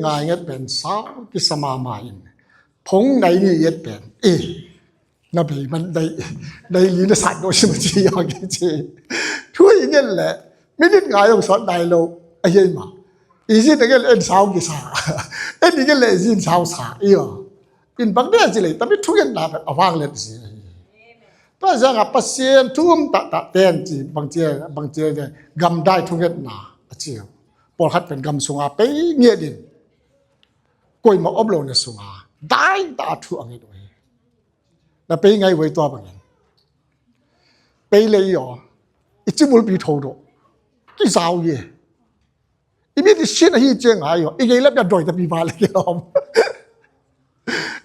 ngài ngất bền sáu cái sama mai phóng này như yết bền nó bị mình đây lý nó sạch đôi mà chỉ ở cái gì thôi như là mấy đứa ngài ông sót đại lộ ấy vậy mà ý gì cái lên sáu cái sao ấy cái lên gì sáu sao in bằng đấy gì tapi thu cái nào ở vang lên gì tôi rằng à pasien thum ta tên gì bằng chia gầm đại thu cái nào chiều bỏ hạtเป็นgầm sung àไปnghĩa đi coi mà ốp lồng là sung à đại ta thu anh ấy rồi làไปngay với tôi bằngไปเลยít chút muốn bị thâu đó cái sao vậyอีมีที่เช่นที่เจ้าหายอีกอย่างแล้วจะโดยจะมีมาเลยครับ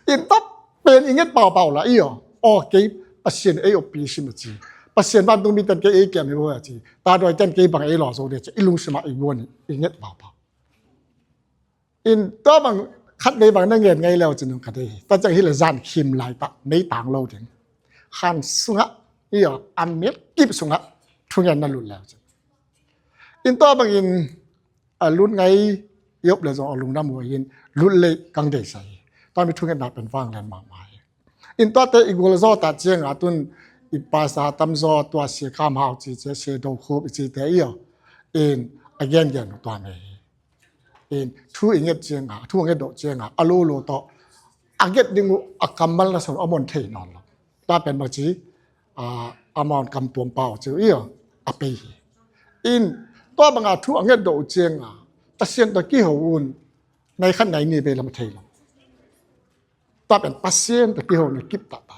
อินทับเป็นอย่างเงี้ยเปล่าๆละอีอ๋อเกี่ยปัศยนปีชิมจีปัศยนบ้านตรงนี้ตั้งเกี่ยไม่รู้จีตาโดยจันเกี่ยบางหล่อโซเดียจะอิลุงสมาอีวันอย่างเงี้ยเปล่าๆอินตัวบางคัดในบางนั่งเงียบไงแล้วจะนึกกันได้แต่จังที่เราจานคิมลายตะไม่ต่างโลถึงขันสุงะอีอันเม็ดกิบสุงะทุกอย่างนั่นหลุดแล้วอินตัวบางอินรุ่นไงยบเลยจะเอาลุงน้ำหัวยินรุ่นเล็กกังเดชใส่ตอนมีทุกอย่างนับเป็นฟังแรงมากมายอินตัวแต่อีกวันละจอตัดเชียงอาตุนอีภาษาตั้มจอตัวเสียข้ามหาวจีเจเสียดคูบจีเทียอินอาเย็นเย็นตัวนี้อินทุกอย่างเชียงอาทุกอย่างดอกเชียงอาอโลโลต่ออาเก็ตดิ้งอากำมันละสมอมนเทนอนละตาเป็นบางทีอามอนกำตัวเปล่าจีอาเปอินตัวบางทุกอย่างดอกเชียงอาแต่เสียงตะกี้หัวในขั้นไหนนี่เป็นลำเทลตัวเป็นปัสเซียนตะกี้หัวในกิบตะไป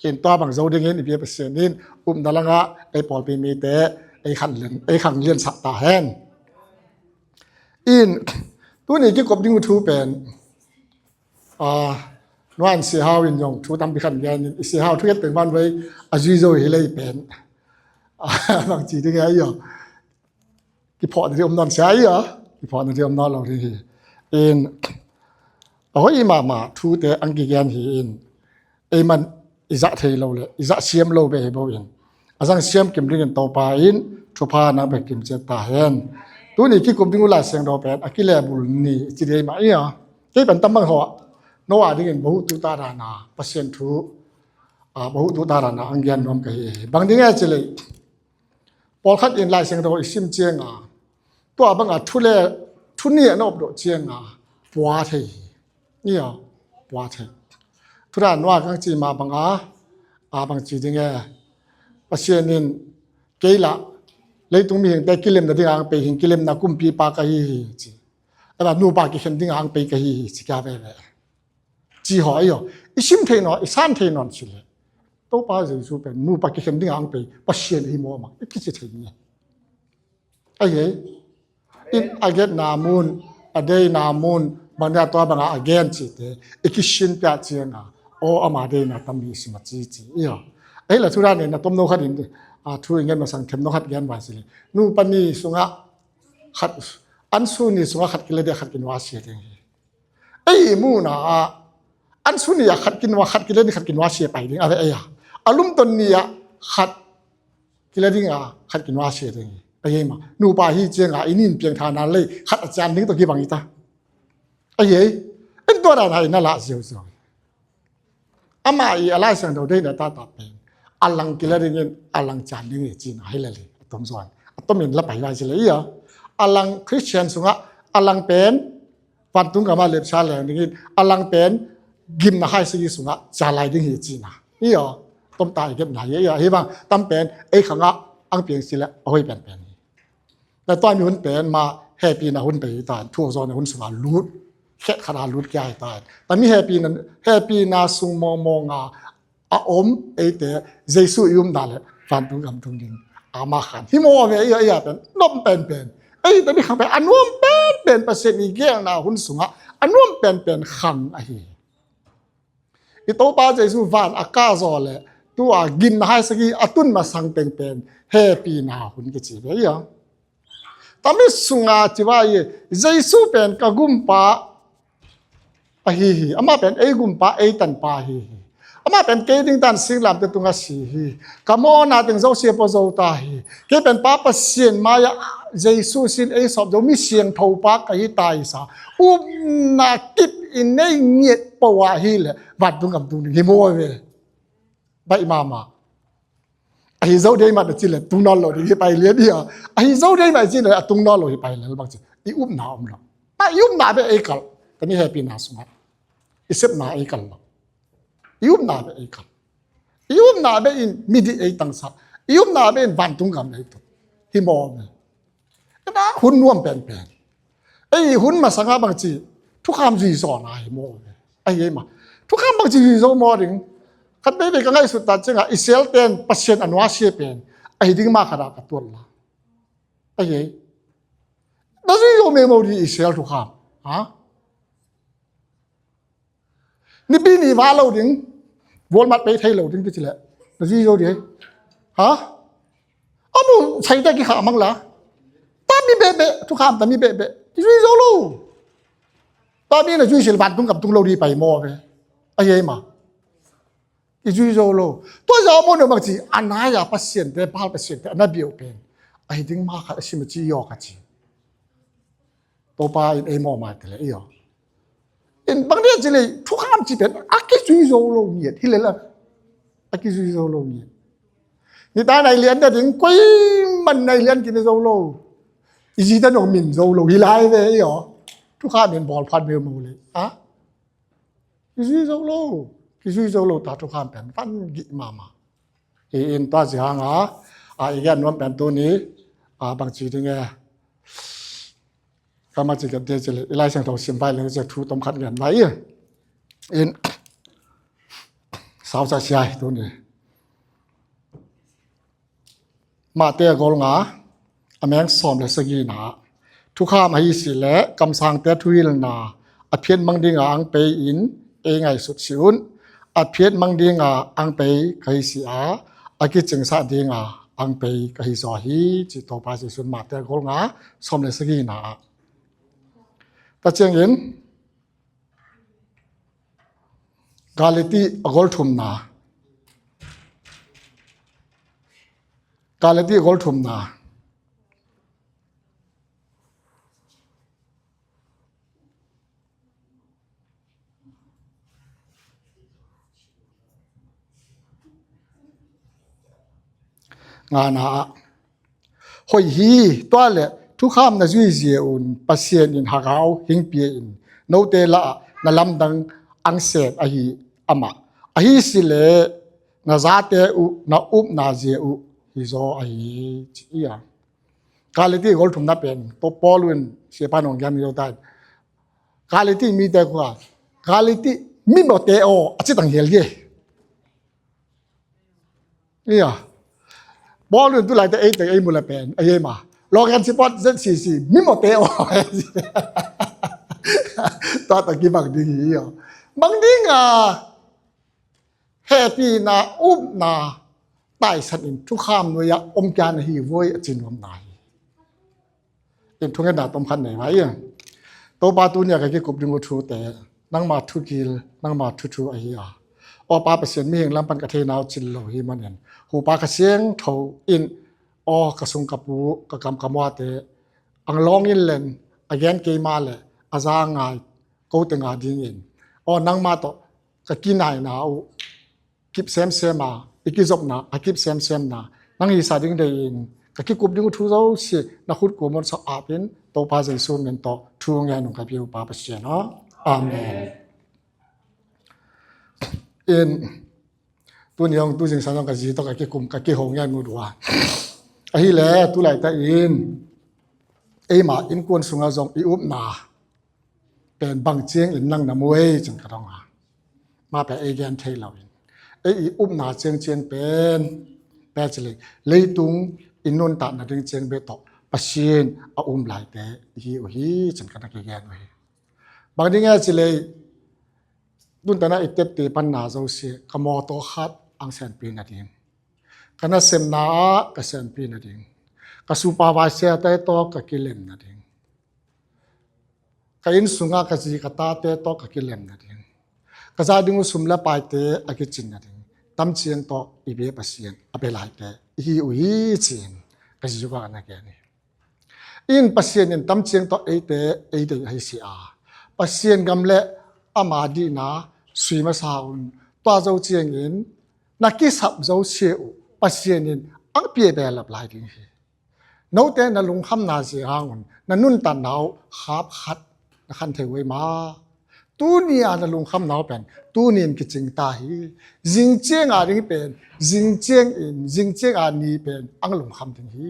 เห็นตัวบางโจดึงเห็นอีเบียปัสเซียนนี่ดาลังะไอปอลปีมีแต่ไอขันเลียนสัตตาแฮนอินตัวนี้ที่กบดิ้งทูเป็นนวลเสียหาวินยงทูทำพิขันยันเสียหาทุกอย่างเป็นวันไว้อาจิโซเฮเลยเป็นบางทีที่ไงกี่พอที่อมนอนใช่กี่พอที่อมนอนเราที่อินเอาอีมาทูแต่อังกฤษยันหินมันอิจะเทเราเลยอิจะเสียมเราไปบ่อินอาจารย์เสียมกิมเรียนต่อไปอินทุพานักไปกิมเจตาเห็นตัวนี้ที่กบดิ้งอุลาเสียงเราเป็นอากิเลบุลนี่จีเดียมาที่เป็นตั้มบังหัวโนอาดิ้งবহুตุตารานาเปอร์เซ็นต์ทูবহুตุตารานาอังกฤษรวมกันบางทีเนี่ยจีเลยพอขัดอินลายเสียงเราอิมเจียงตัวบางทุเล่ทุนี่นอบโดเจียงปัวเทนี่ปัวเททุรานว่ากังจีมาบางจีดิงปัศยนินเกล่าเลยตรงมีเห็นแต่กิเลมนั่นที่อ่างไปเห็นกิเลมนักกุมปีปากฮีจีแต่ว่านูปากกิเห็นที่อ่างไปกฮีจีกาเวจีหอยอิชิมเทนอิสานเทนอนสิเลยตัวป้าจะสู้เป็นนูปากกิเห็นที่อ่างไปปัศยนหิมอมาอีกกี่เทนี่ไอ้อินอาเกตนามูนอเดย์นามูนบางอย่างตัวบางอาเกนจิตอีกชิ้นเปียเจียงโออามาเดย์นาตั้มมีสิมาจีไอ้ละทุรานเนี่ยนะต้มโนขัดอินทุเรียนมาสั่งเข็มโนขัดยันวาสิเลยนูปนีสุงะขัดอันสุนีสุงะขัดกิเลเดียขัดกินวาสิเองไอ้มูนะอันสุนีขัดกินเลเดียขัดกินวาสิไปเองอะไรอารมณ์ตนนี้ขัดกิเลเดียขัดกินวาสิเองไอ้มานูปาฮีเจียงอินินเพียงทานาเลยขัดอาจารย์นึกตัวกี่บางอีตาไอ้เป็นตัวอะไรนั่นละเสียวอามาอะไรสังเดาได้เนี่ยตาเป็นอลังกิเลเดียอลังจานนึงจีนให้เลยต้มส่วนต้มเห็นละไปไว้สิเลยอลังคริสเตียนสุงะอลังเป็นฟันตุงกับมาเล็บชาเลยนี่อลังเป็นกิมนะให้สิสุงะจาลายดึงจีนนี่ต้มตายเก็บไหนเฮ้ยบ้างตั้มเป็นไอ้ขังอังเปียงสิละเอาไว้เป็นแต่ตอนมีหุ่นเป็นมาแฮปปี้นะหุ่นไปตายทั่วโซนหุ่นสุงะรูดแค่ขนาดรูดแก่ตายแต่มีแฮปปี้นาสุงมองอาอมไอแต่เยซูยุมนั่นแหละฟันตุงกำตุงดินอามาขันที่มอเวียเป็นน้มเป็นไอแต่นี่ขังไปอันนุ่มเป็นเปอร์เซ็นต์อีกแก่นาหุ่นสุงะอันนุ่มเป็นขังไออีโตป้าเยซูฟันอากาศเลยตัวกินให้สกีอตุนมาสังเป็นแฮปปี้นาหุ่นกิจิเวียแต่ไม่สุงะจีว่าเยซูเป็นกะกุมปะฮีอามาเป็นไอกุมปะไอตันปะฮี ama pen ke ding tan sing lam te tunga si hi kamo na teng zo se po zo ta hi ke pen pa pasien ma ya jesu sin e sob do mi sieng tho pa ka hi tai sa na kip in nei niet po wa hi le wat dung kam dung ni mo ve bai mama ai zo dei ma de chi le tung no lo di pai le dia ai zo dei ma chi le tung no lo hi pai le bang chi I na om lo ta yum na be e kal ta ni happy na suma isep na e kal lo yum na be e kal yum na be in midi e tang sa yum na be in ban tung kam le to hi mo me na hun nuam pen pen ai hun ma sanga bang chiทุกคำจีสอนไอ้โม่ไอ้เย่มาทุกคำบางจีสอนโม่ดึงคันไปไปกันไงสุดตัดจังอ่ะอิสราเอลเต็นปัสเชนอันว่าเสียเป็นไอ้ดึงมาขนาดกับตัวละไอ้เย่นั่นสิโยมโม่ดีอิสราเอลทุกคำฮะนี่ปีนี้ว่าเราดึงวอลมาร์ทไปไทยเราดึงที่ไหนนั่นสิโยมดีฮะอ้าวมึงใช้ได้กี่ขามั้งล่ะตามีเบะทุกคำตามีเบะที่สุดโยลูตอนนี้นะจุยศิลปันตุ้งกับตุ้งเราดีไปมอไปไอ้เย่มาอีจุยโซโลตัวเราโมโนบางทีอันไหนอยากพัฒน์แต่พาพัฒน์แต่อันนั้นเบี้ยวเป็นไอ้ดึงมาค่ะสิมันจียอกันจีตัวป้าอินเอมอมาแต่ละอีอ๋อินบางเรื่องจีเลยทุกคำจีเป็นอากิจุยโซโลเนี่ยที่เลยละอากิจุยโซโลเนี่ยนี่ตาในเรียนแต่ถึงกุ้ยมันในเรียนกินโซโลอีจีตันองมินโซโลฮิไลเวอีอ๋ทุกข้าเป็นบอลพันเบลมูเลยอะกิจุยโซโลตาทุกข้าเป็นฟันกิมาเอ็นตัวเสียงอีกอย่างนั้นเป็นตัวนี้บางทีที่ไงก็มาจีกันเดียวจะเลยไล่เสียงตัวเสียงไปเลยจะถูต้มขัดกันไว้เอ็นสาวจะเสียตัวนี้มาเตะกอลงแมงซ้อมเลยสกีนาทุกข้ามให้สิและกำสังเตทุยลนาอเพียนมังดิงอังไปอินเองไงสุดสิวนอเพียนมังดิงอังไปไกสิอาอากิจึงสะดิงอังไปไกสอฮีจิตโตภาสิสุนมาแต่กอลงาสมเลสกีนาตะเจียงอินกาลิติอกอลทุมนากาลิติอกอลทุมนางานาหอยฮีตัวเละทุกข้ามนาจุยเสียอุนปัสเซียนอินหากาวหิงเปียอินโนเตละนาลำดังอังเสบอหีอามาอหีสิเลนาซาเตอุนาอุบนาเจอุฮิโซอหีจียกาลิตีกอลทุมนับเป็นตัวปอลุนเสียปานองยันโยตากาลิตีมีแต่กว่ากาลิตีมีหมดเตโออาจิตังเฮลเยเนี่ยบอลตัวไหนแต่ไอ้มูลเป็นไอ้มาลองกันสิปอดเส้นสีมิหมดเตะอ๋อตัวตะกี้บางดีอ่ะบางดีอ่ะแฮปปี้นะอุ้มนะใต้สันอินทุกข้ามด้วยอมการฮีโวยจินวมนายเป็นทุกอย่างต้มขันไหนไว้อ่ะตัวปาตุเนี่ยก็กี่กบดึงมาทูแต่นั่งมาทุกิลนั่งมาทุไอ้อ่ะอปาเปอร์เซ็นต์มีเห็นลำปันกระเทนาวจินโลหิมันเห็นหูปากระเสียงเท่าอินกระสุงกับปูกระกำกำว่าเตอังลองอินเลนอาแกนเกมาเลยอาจางายกูตึงอาดิ้งอินนั่งมาต่อกะกินไหนนากิบเซมมาอีกิจบนาอากิบเซมนานั่งอีสาดิ้งเดินกะกิกุบดิ้งทูเจ้าสินักขุดกูมันสะอาดเป็นโตปาเจซูเมนโตทูงานหนุ่มกับพิวปาเปเชียนะอาเมนอินตัวนี้องตัวสิ่งสารกับจีต้องกับกุมกับหงยันมือดัวไอ้แหละตัวไหลตาอินไอ้มาอินกวนสุงอาจงอิอุบนาเป็นบางเจียงอินนั่งน้ำมวยจังกระดองมาเป็นไอ้แกนเทลเราอินไอ้อิอุบนาเจียงเป็นแปลจะเลยตุงอินนนตัดนาดึงเจียงเบตอปัสเชียนอาอุ้มไหลแต่ฮีโอฮีจังกระดองแกนไว้บางทีไงจะเลยดุนตนาอิเตปตีปันนาเจ้าเสียขโมยตัวขัดอังเซนปีนาดิงคณะเซมนาก็เซนปีนาดิงก็ซูปาวาเซียเตโตก็กิเลมนาดิงก็อินสุงากจีกตาเตโตก็กิเลมนาดิง กะซาดิงสุมละปายเตอะกิจินนะดิงตัมเจียงโตอีเบปะเซียนอะเปลายเตอีอุยจินกะจิกะนะแกนี่อินปะเซียนตัมเจียงโตเอเตเอเดให้สิอาปะเซียนกำเลอามาดีนาสุยมาซาอุนตัวเจ้าเจียงอินนักกิสับเจ้าเชอุปะเซียนินอังเปียเบลับลายดิงฮีนาวเตนลุงคำนาเสียงอุนนันนุนตันนาวขับขัดนักขันเทวมาตูนี่อันลุงคำนาวเป็นตูนี่กิจิงตาฮีจิงเจียงอาริงเป็นจิงเจียงอินจิงเจียงอานีเป็นอังลุงคำดิงฮี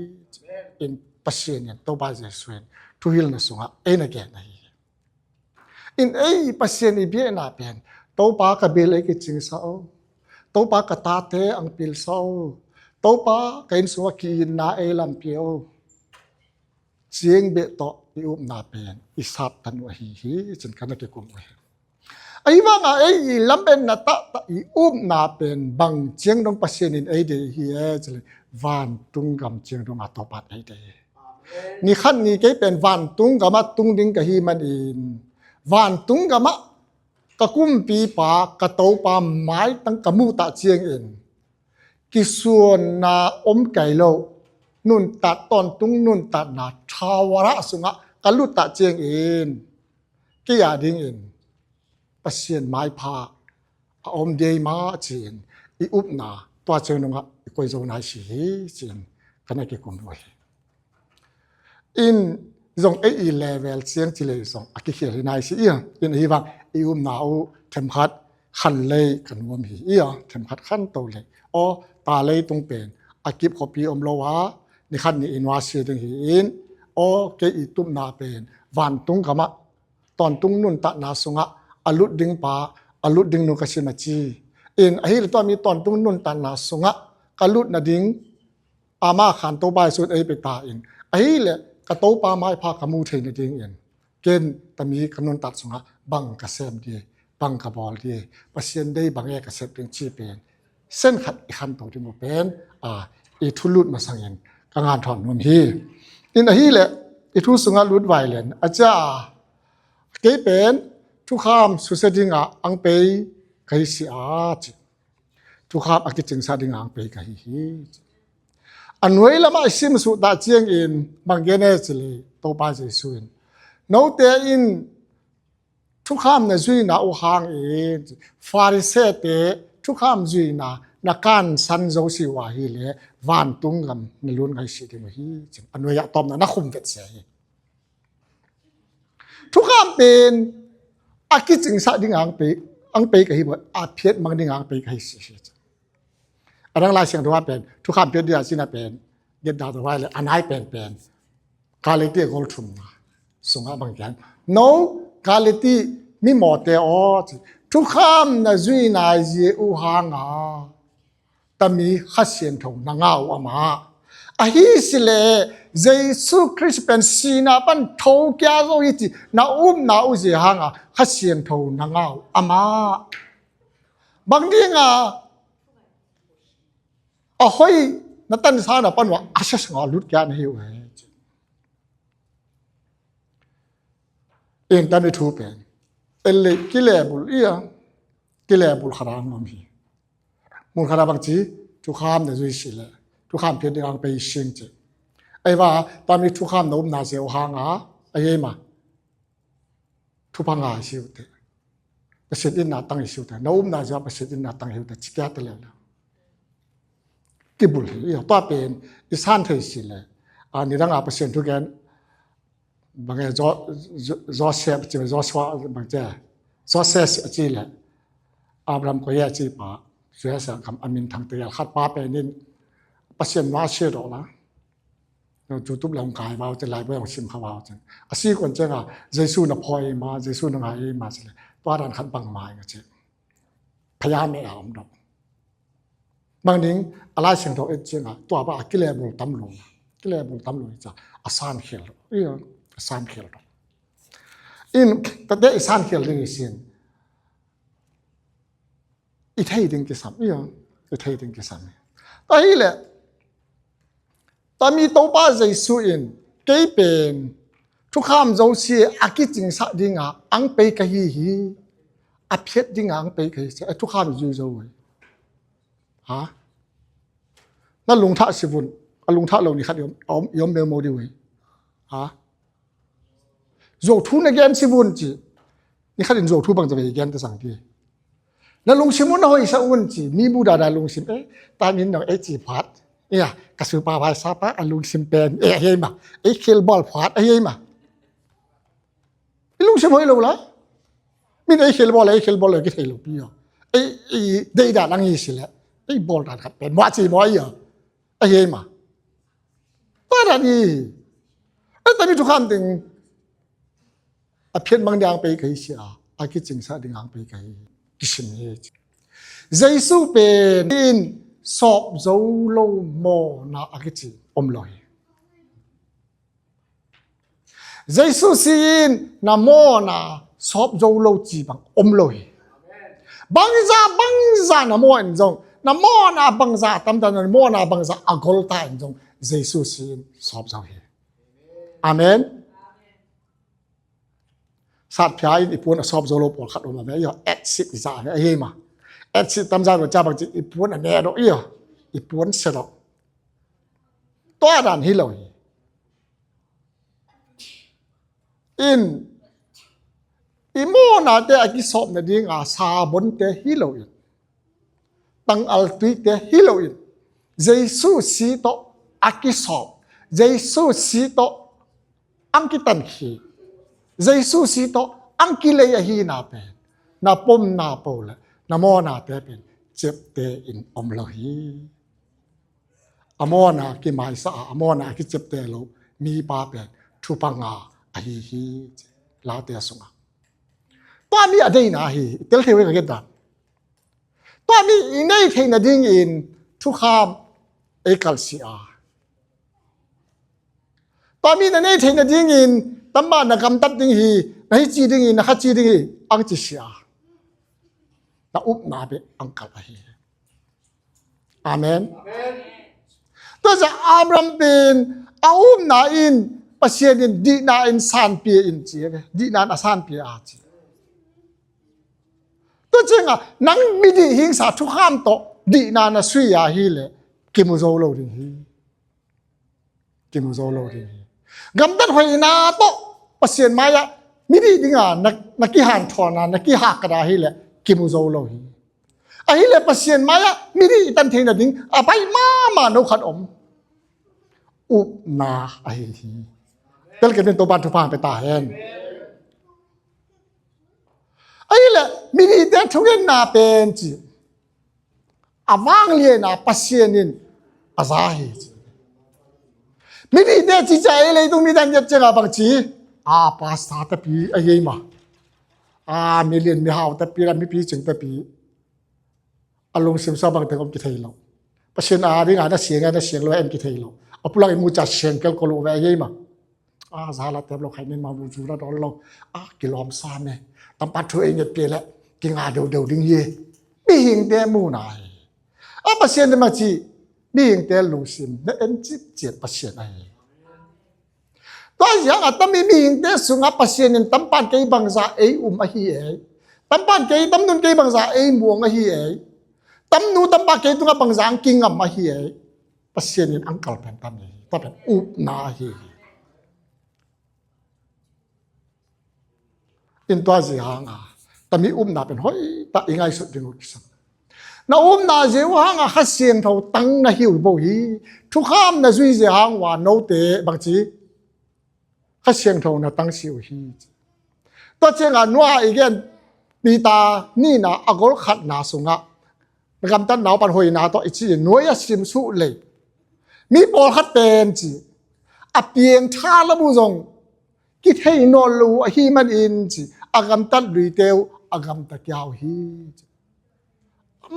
อินปะเซียนินตัวบาเจสวนทุฮิลนสุงะเอเนแกนะฮีอินเอปะเซียนอีเบียนาเป็นตัวปากะเบลเอกิจิงซาโอตัวปากะตาเตอังปิลซาโอตัวปากินสวกีนนาเอลัมเปียวเสียงเบตโตอิอุมนาเป็นอิสับตันวะฮีจนกันนักกุมวะไอ้ว่างไอ้ลัมเป็นนาตะอิอุมนาเป็นบังเจียงดงปัสเซนินไอเดฮีจะเลวันตุงกำเจียงดงอาตปัดไอเดนี่ขั้นนี้ก็เป็นวันตุงกำมาตุงดิงกะฮีมันอินวันตุงกำมากะกุมปีปากะโตปาไม้ตั้งกะมูตะเจียงอินกิส่วนนาอมไก่โลนุนตัดตอนตุงนุนตัดนาชาวระสุงะกะลุตะเจียงอินกิยาดิงอินปะเซียนไม้พาอมเดมาเจียนอิอุปนาตัวเจียงนงะกวยโจนายสีเจียนกันกิกุมด้วยอินจงเอเลเวลเสียงจิเลจงอกิเขียนายสีอินฮีวังอิอุปนาอุเทมพัดขันเลยขันวมหีเทมพัดขันโตเลยอ๋อตาเลยตรงเป็นอากิบขปีอมโลวะนี่ขันนี่อินวาเสียดึงหินอ๋อเกอีตุมนาเป็นวันตุงกะมะตอนตุงนุนตะนาสุงะอลุดดึงปาอลุดดึงนุกะชิมาจีอินไอฮิลตอนมีตอนตุงนุนตะนาสุงะกะลุดนะดิงอามาขันโตบายสุดไอไปตาอินไอฮิลกะโตปาไม้พากะมูเทนดิงอินเกนตะมีกะนุนตัดสุงะบังกะเซมดีบังกะบอลดีปะเซียนได้บังเอกะเซมดิงจีเป็นเส้นขัดอีขันโตที่มันเป็นอีทุลุดมาสังเงินกงานถอนนวมฮีอินฮีแหละอีทุสุงาลุดไวเลนอาจาเกเป็นทุกคำสุเสดิงอังเปยไกสิอาจทุกคำอากิจิงสาดิงอังเปยไกฮีอันไว้ละมาซิมสุดาเจียงอินบางเกเนสเลยโตปาเจสุนโนเตอินทุกคำในจุยนาอุหางอินฟาริเซเตทุกคำจุยนานักการสันโจสิวาฮีเลวันตุงกันในลุ่นไงสิที่มฮีจึงอันวยตอมนักคุมเวทเสียทุกคำเป็นอากิจิงสะดิ่งอังเปยกับฮีบอาเพียรมังดิ่งอังเปยกับฮีสิอันนั้นลายเสียงตัวเป็นทุกคำเป็นเดียร์สินะเป็นเดียร์ดาวตัวไว้เลยอันไหนเป็นกาลิตี้กอลทุมส่งมาบางอย่าง no กาลิตี้มีหมดแต่ทุกคำนะจุยนายเยอุหางตมีขัดเสียงทงนางเอาอามาอาฮิสิเลเยซูคริสต์เป็นสีนาปันทงแก่โรยิจินาอุเจหางขัดเสียงทงนางเอาอามาบางทีเฮ้ยนัตันสานะปันว่าอาชสงาลุดแก่นหิวเอ็นตันได้ทูเป็นเลยกิเลบุลกิเลบุลขรางมันมีมูลคาราบางทีทุกคำเนี่ยจุยสิเลยทุกคำเพียงแต่การไปเชิงเจไอ้ว่าตอนนี้ทุกคำโน้มนาเสียวหางไอ้ยังมาทุกพังอาชิวเตประสิทธินาตั้งชิวเตโน้มนาจะประสิทธินาตั้งชิวเตจิกาเตเลยแล้วกิบุลตัวเป็นอิสานเทสิเลยนี่ตั้งประสิทธิทุกอย่างบางอย่างจอเสียบจีบจอสวาบางเจ้จอเสียจีเลยอับรามก็แย่จีป่าเสียสังคำอามินทางเตียขัดป้าไปนี่ประเสียนว่าเชื่อหรอนะเราจุดทุบลงกายว่าจะไล่ไปของชิมข้าวจังอาศัยคนเจ้าเยซูน่ะพอยมาเยซูน่ะไงมาสิเลยตัวด้านขันบังไม้ก็เจ้พยายามไม่เอาดอกบางทีอะไรเสียงตัวเองเจ้าตัวบ้ากิเลสบุลตั้มลงจะอาสานเขียนอาสานเขียนอินแต่เด็กอาสานเขียนเรื่องสิ่งอีเทดิงกิสัมอีเทดิงกิสัมตอนนี้แหละตอนมีตัวป้าใจสู้อินเก็เป็นทุกคำเราเสียอากิจิงสักดิ่งอังเปกะฮี a phiet ding ang pe ke se thu kham ju zo ha na lung tha sivun a lung tha lo ni khat yom me mo di we ha zo thu na gen sivun chi ni khat in zo thu bang za ve gen ta sang ti na lung simun na hoi sa un chi mi bu da da lung sim ta min no e chi phat ya ka su pa vai sa pa a lung sim pen he ma e khel ball phat he ma lung sim hoi lo la min e khel ball le ki thei lo pi yo e dei da lang yi si la e ball da khat pen wa chi mo yo a he ma ta da ni e ta mi thu kham ting a phiet mang dang pe kai sia a ki ching sa ding ang pe kai kisim he Giêsu pen in sop zo lo mo na a ki chi om loi Giêsu sin na mo na sop zo lo chi bang om loi bang za na mo en jong na mo na bang za tam tan mo na bang za agol ta en jong Giêsu sin sop zo he amen sát phái ipun asop zolo pol khat oma me yo exit za me he ma exit tam za ro cha bang chi ipun ane do yo ipun se do to dan hi lo in imo na te aki sop na ding a sa bon te hi lo in tang al tui te hi lo in Giêsu si to aki sop Giêsu si to ang kitan hi Giêsu si to ang kilay hi na pe na pom na pol na mo na te pen chep te in om lo hi amo na ki mai sa amo na ki chep te lo mi pa pe thu pa nga a hi la te sunga pa mi adei na hi tel the we ga get da pa mi nei the na ding in thu kham e kal si a pa mi na nei the na ding in tamma na kam tat ding hi na hi chi ding hi na kha chi ding hi ang chi sia na up na be ang kal hi amen to za Abraham bin aum na in pasien in di na in san pi in chi di na na san pi a chi to chenga nang mi di hing sa thu kham to di na na sui ya hi le kimu zo lo ding hi kimu zo lo ding hi gam dat hoi na to pasien maya mi di dinga na ki han thona na ki ha ka da hi le kimu zo lo hi a hi le pasien maya mi di tan theng na ding a pai ma no khat om up na a hi tel ke ben to ban thu pa pe ta hen a hi le mi di te thu gen na pen chi awang le na pasien in a za hi mi di te chi chai le tu mi dan jet cha bang chi a pa sa ta pi a ye ma a million mi haw ta pi ra mi pi ching ta pi along sim sa bang te kom ki thei lo pasien a ding a da sieng lo em ki thei lo apulang i mu cha sieng kel ko lo ve ye ma a za la te lo khai men ma bu ju la don lo a ki lom sa me tam pa thu e nyet pe la ki nga do ding ye mi hing te mu nai a pasien de ma chi mi hing te lu sim na en chi jet pasien ai to yang atami mi hing te sunga pasien in tampan ke bang za e a hi e tampan ke tam nun ke bang za e muang a hi e tam nu tam pa ke tunga bang za ang king am a hi e pasien in angkal pen tam ni ta pen up na hi in to ji hanga tami na pen hoi ta ingai su ding ukisam na na je hanga ha sieng tho tang na hiu bo hi thu kham na zui je hang wa no te bang chi ha sieng tho na tang siu hi to chenga noa again pi ta ni na agol khat na sunga gam tan naw pan hoi na to ichi noya sim su le mi pol khat pen chi a pieng tha la bu jong ki thei no lu a hi man in chi agam tan lui teu agam ta kyau hi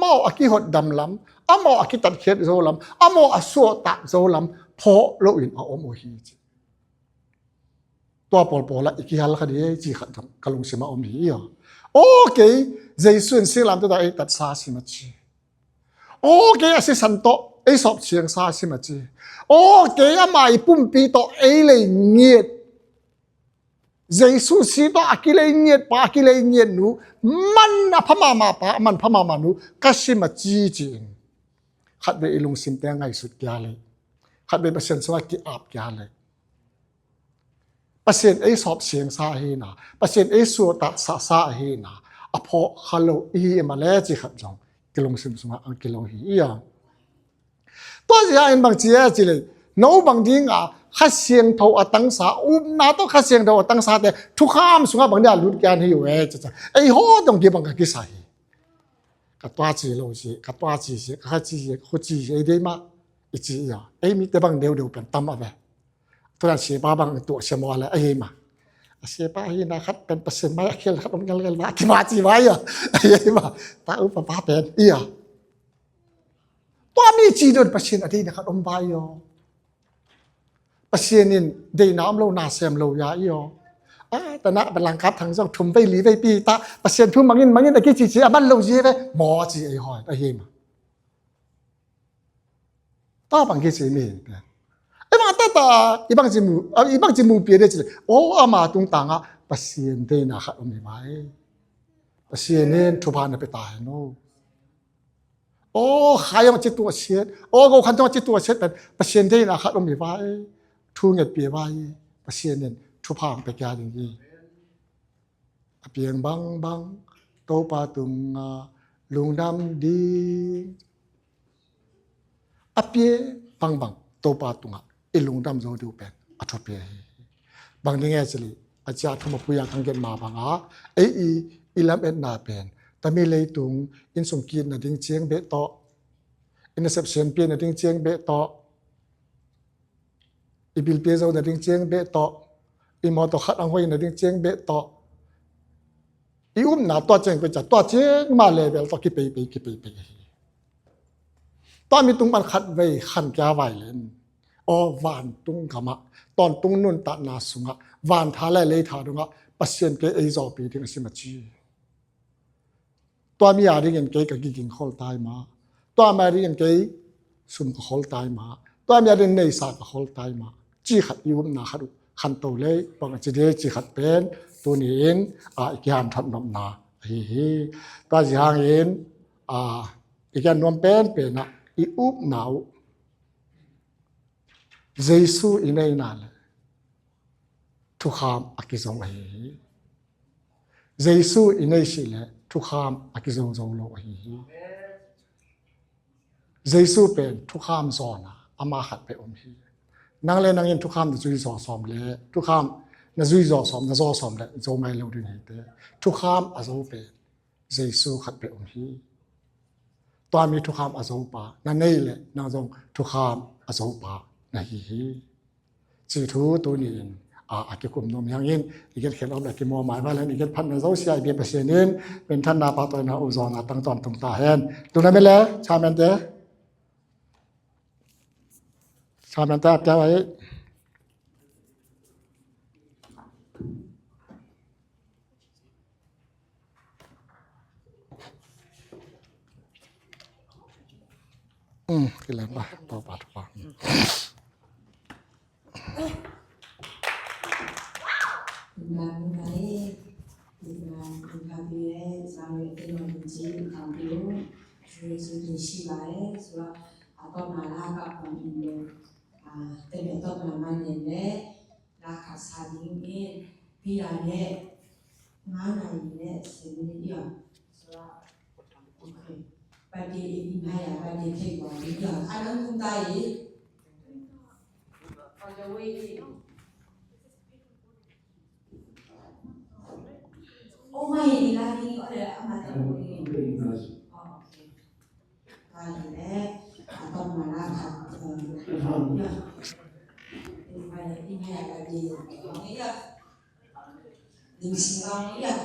mau aki hot dam lam amo aki tat khet zo lam amo aso ta zo lam pho lo in a om o hi to pol la iki hal khadi chi khat dam kalung sima om hi yo okay jaisun silam to da ai tat sa sima chi okay ase santo ai sop chiang sa sima chi โอ้เกยะmai pum pi to ai le nghiet Jesu sito akilay nyet pa akilay nyet nu man na phamama pa man phamama nu kasima chi chin khat be ilung sim te ngai sut kya le khat be pasen sawa ki ap kya le pasen ai sop sieng sa he na pasen ai su ta sa he na apho khalo hi ma le chi khat jong kilong sim suma ang kilong hi ya to ja in bang chi a chi le no bang ding a kha sieng tho atang sa na to kha sieng tho atang sa te thu kham sunga bang da lut kyan hi we cha ai ho dong ki bang ka ki sa hi ka twa chi lo chi ka twa chi chi kha chi khu chi ai dei ma i chi ya ai mi te bang deu pen tam a be to la che ba bang to che mo la ai ma se pa hi na khat pen pasen ma khel khat bang ngal la ki ma chi wa ya ai ma ta u pa pen ya to mi chi don pasen ati na khat om ba yo pasienin dei nam lo na sem lo ya yo ta na ban lang kap thang jong thum bei li bei pi ta pasien thu mangin ta ki chi chi ban lo ji ve mo chi ai hoi ta hi ma ta bang ki chi mi ai ma ta ibang ji mu pi de chi ama tung ta nga pasien de na khat om ni mai pasienin thu ba na pe ta no khayam chi tu sia go khan to chi tu sia ta pasien de na khat om ni mai thu nget pi vai pasienin thu phang pe kya ding ji apiang bang to pa tung lung dam di apie bang to pa tung ilung dam zo du pen athope bang ding e chli acha thuma puya khang gen ma banga ai ilam et na pen tami lei tung in song kin na ding chiang be to interception pe na ding chiang be to ibil pe zo na ding chiang be to i mo to khat ang hoi na ding chiang be to i na to cheng pe cha to cheng ma level to ki pe to mi tung ban khat wei khan kya wai len van tung kama ton tung nun ta na sunga van tha lai le tha dunga pasien ke ei zo pi ding sima chi to mi ya ring en ke ka gi ging khol tai ma to ma ring en ke sum ko khol tai ma to mi ya ring nei sa ka khol tai ma chi khat yu na khat khan to le pang chi de chi khat pen tu nin ikyan that nom na hi ta jang in ikyan nom pen na i up now Jesu inay na le thu kham akizong hi Jesu inay si le thu kham akizong zong lo hi Jesu pen thu kham zona ama khat pe hi nang le nang in thu kham de zui zo som le thu kham na zui zo som na zo som le zo mai lo ri te thu kham azo pe Jesu khat pe hi to mi thu kham azo pa na nei le na zong thu kham azo pa na hi chi thu tu ni ki kum nom yang in iget khel om la ki mo mai ba len iget phan na zo sia be pasienin pen than na pa to na u zo na tang ton tung ta hen tu na me le cha men te cha men ta ta wai cái làm bao bát vào Làm cái làm việc làm việc cái nội dung gì làm việc rồi sự gì lại rồi tao mà la gặp mình đượcแต่เดี๋ยวต้องมาเรียนแล้วราคาสามีเนี่ยพี่อะไรเนี่ยงานอะไรเนี่ยสิ่งนี้เดียวโอเคไปดีอีกไหมอ่ะไปดีเท่กว่านี้เดียวอันนั้นคุณตาอีกเขาจะวิ่งโอ้ไม่ดีละนี่ก็เลยเอามาทำวิ่งโอเคไปแล้วต้องมาละครับเนี่ยไปที่แม่ไปดีของนี้อ่ะดึงสิ่งเรานี้อ่ะ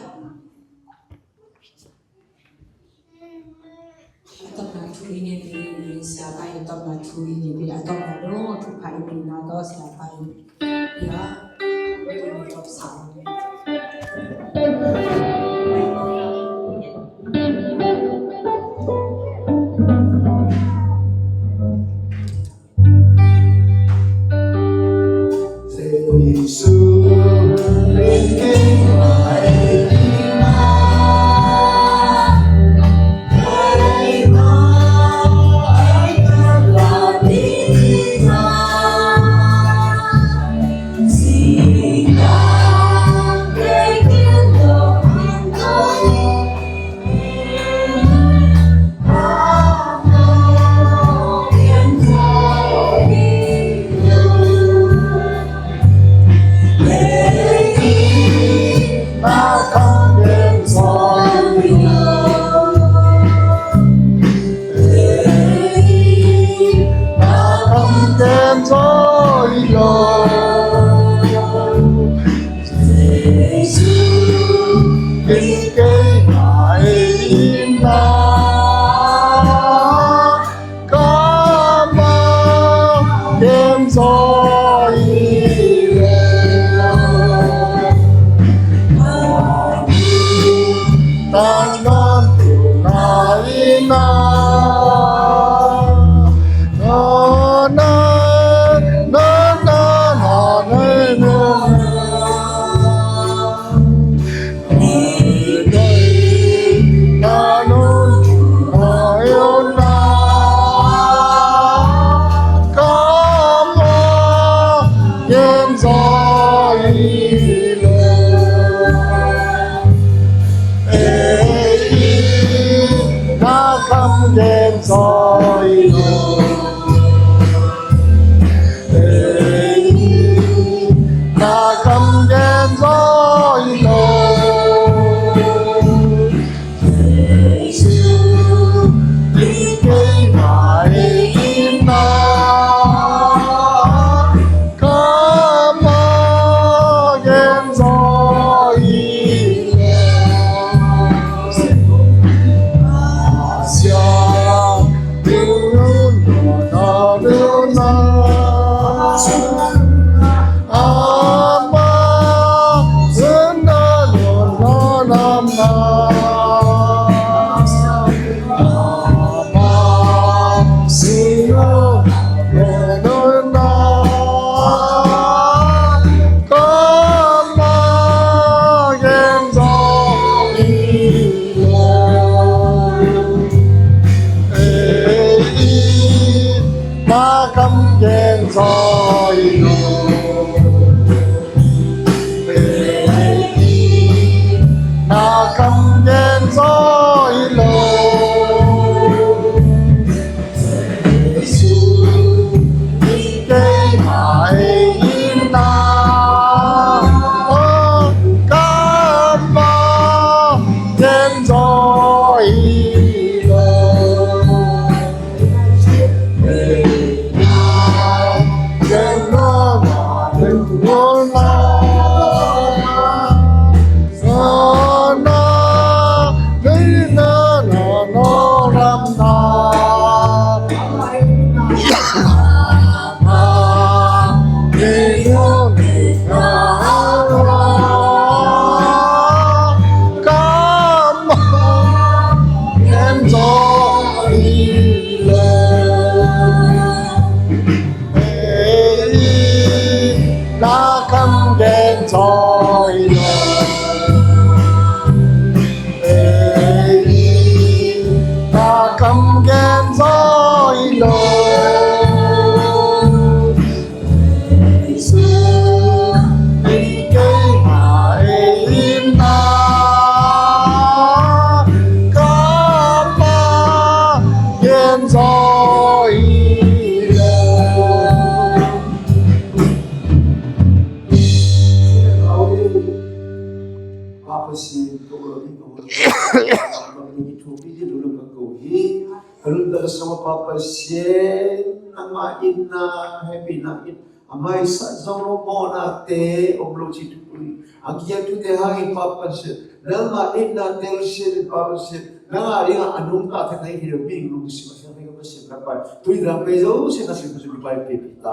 ต้องมาช่วยเนี่ยดีเสียไปต้องมาช่วยเนี่ยดีต้องมาดูทุกภายในนั้นก็เสียไปเดี๋ยวต้องจบสาวYesus 나는 나이나 sama papa sen nama inna happy na in amai sa zong mo na te oblo chi tu agia tu te hangi papa sen nama inna tel sen papa sen nama ringa anung ta ta kai hiro bing lu si ma sen ka sen ka pa tu ira pe zo sen na sen ku pa pe pita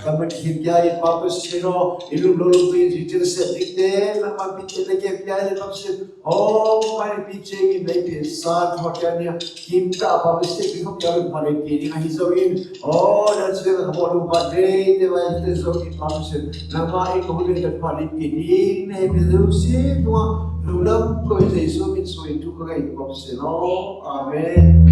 kamat hikya in papa sen no ilu lo lo pe ji ter se dikte nama piche le ke pya le papa sen oh mai piche ni le pe sa tho kya ni kim ta papa sen bi ko kya ma le ke ni hi zo in oh that's the mo lu ba de de wa te zo in papa sen nama e ko le ta pa le ke ni ne pe zo se to Lulam ko Yesu min so itu ka kai ko se no amen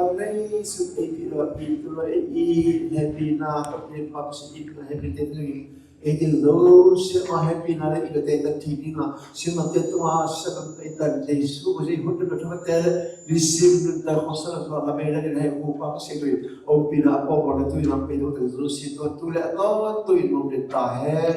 Amazing happy na kapne papsit na happy tetri edi lo se ma happy na le ide te thini na se ma te to ma sa te ta jesu ko je hot to ta te receive ta khosala to la me na ne ko pa se to o pina po po tu na pe do te zo si to tu le to tu no de ta hai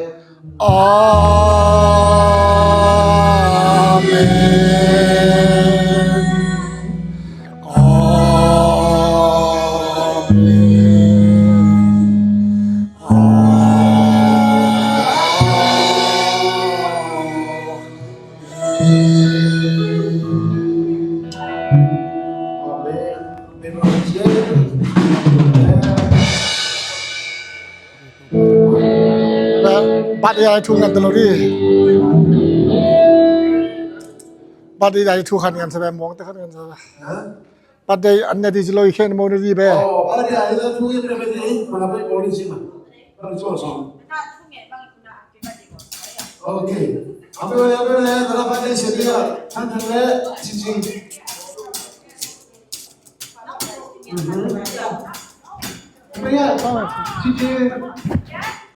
Bad ya tu ngan telori. Bad ya tu kan ngan sabe mong te kan ngan sabe. Bad ya anne di jloi khen mo ni be. Oh, ada ada tu yang berbeza mana boleh boleh sih mah. Kalau cuma sama. Okey. Apa ya dalam pada sedia tanda cici. Apa ya? Cici.